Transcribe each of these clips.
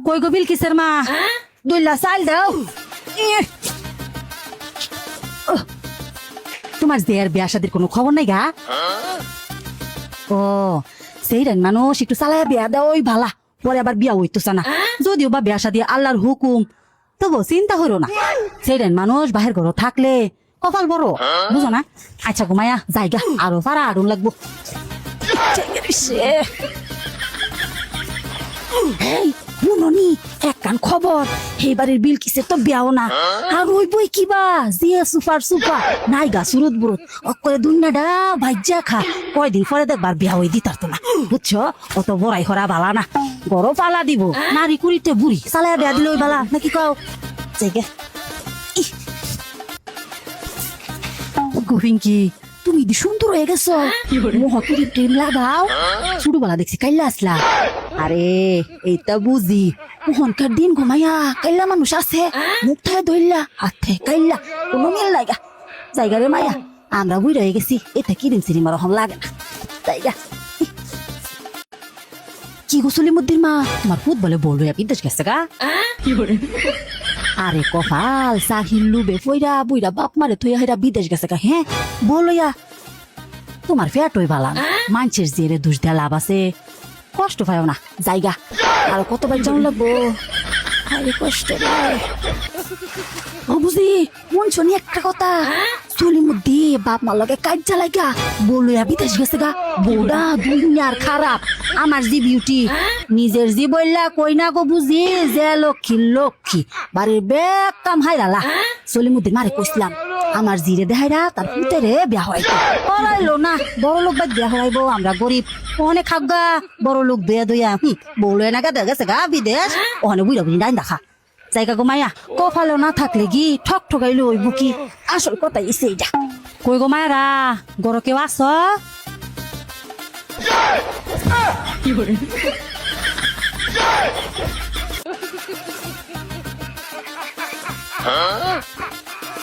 কই গো বিলকিসের মা দুইলা চাল দাও তোমার দেয়ার বিয়া শাদির কোনো খবর নাই গা ও সেই রান মানুষ একটু চালাইয়া বিয়া দাও ওই ভালা পরে আবার বিয়া হইতেছে না যদিও বা বিয়া শাদি আল্লাহর হুকুম তবু চিন্তা হইল না সেই রান মানুষ বাহির ঘর থাকলে কপাল বড় বুঝো না আচ্ছা ঘুমায়া জায়গা আরো পারা আড়ুন লাগবো মুননি এক কান খবর এইবারের বিলকিসের তো বিয়াও না আর ওই বই কিবা জিয়া সুপার সুপার নাইগা সুরত বুরত অকরে দুনিয়াটা ভাইজা খা কয়দিন পরে দেখবার বিয়া হই দিতার তো না বুঝছো অত বড়াই হরা বালা না গরো পালা দিব নারী কুড়িতে বুড়ি চালাইয়া বিয়া দিলে ওই বালা নাকি কও জায়গা গোভিঙ্কি তুমি দি সুন্দর হয়ে গেছো মহতুরি প্রেম লাগাও ছোটবেলা দেখছি কাইলা আসলা আরে এইটা বুঝি মোহনকার দিন ঘুমাইয়া কাইলা মানুষ আছে মুখ থেকে ধরলা হাত থেকে কাইলা কোনো মিল লাগা জায়গা রে মায়া আমরা বুড়ি হয়ে গেছি এটা কি দিন সিনেমা রকম লাগে না জায়গা কি গোসলি মুদ্দির মা তোমার খুদ বলে বললো বিদেশ গেছে গা আরে কপাল সাহিল্লু বেফইরা বুইরা বাপ মারে থইয়া হেরা বিদেশ গেছে গা হ্যাঁ বলইয়া তোমার ফেটই ভালা মানুষের জেরে দোষ দেয়া লাভ আছে কষ্ট পাও না জায়গা আর কতবার যাওয়া লাগবো আরে কষ্ট ও বুঝি মন শুনি একটা কথা চলি মধ্যে বাপ মার লগে কাজ জ্বালাইগা বলইয়া বিদেশ গেছে গা বোডা দুনিয়ার খারাপ আমার জি বিউটি নিজের জি বললা কই না গো বুঝি যে লক্ষ্মী লক্ষ্মী বাড়ির বেগ কাম হাইরালা চলি মধ্যে মারে কইছিলাম আমার জিরে দেখাইরা তার পুতেরে বিয়া হইতো পড়াইলো না বড় লোক বাদ বিয়া হইবো আমরা গরিব অনেক খাগা বড় লোক বিয়া দইয়া বলে না গা গেছে গা বিদেশ ওখানে বুড়া বুড়ি নাই দেখা জায়গা গো মায়া কপালে না থাকলে কি ঠক ঠকাইলো ওই বুকি আসল কথা ইসে এটা কই গো মায়ারা গরো কেউ আস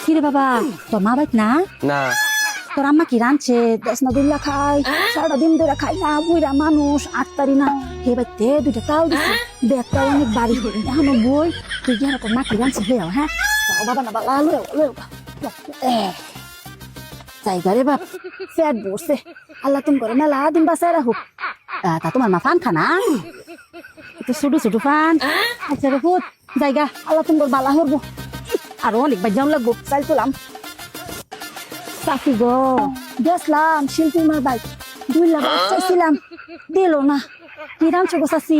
কিরে বাবা তোর মা বাইক না না তোর আম্মা কি রাঁধছে দেশ না দুল্লা খাই সারা দিন ধরে খাই না বুইরা মানুষ আটতারি না হে বাইতে দুইটা তাও দিছি ব্যাগটা অনেক বাড়ি এখনো বই তুই গিয়ে তোর মা কি রাঁধছে হয়ে হ্যাঁ বাবা না বাবা লো জায়গা রে বাপ ফ্যাট বসছে আল্লাহ তুমি করে মেলা দিন বাসায় রাখো তা তোমার মা ফান খানা একটু ছোটো ছোটো ফান আচ্ছা রে ফুট জায়গা আল্লাহ তুমি করে বালা হরবো আরো অনেক বাজাম লাগবো চাল তোলাম চাকরি গো গেছলাম শিল্পী মার বাইক 2 লাখ চাইছিলাম দিল না কি রাঁধছো গো চাচি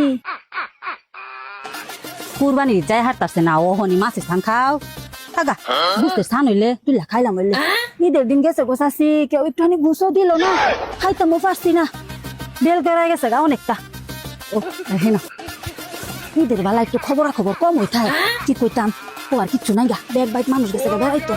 কুরবানি যাই হাঁটতাছে না ও হনি মাছের স্থান খাও আগা বুঝতে স্থান হইলে 2 লাখ খাইলাম হইলে ঈদের দিন গেছে গো চাচি কেউ একটুখানি ঘুষও দিল না খাইতামও পারছি না বেল করে গেছে গা অনেকটা ও হেন ঈদের বেলা একটু খবর কম হইতায় কি কইতাম ও আর কিচ্ছু নাই গা ব্যাগ বাইক মানুষ গেছে গা বেড়াইতো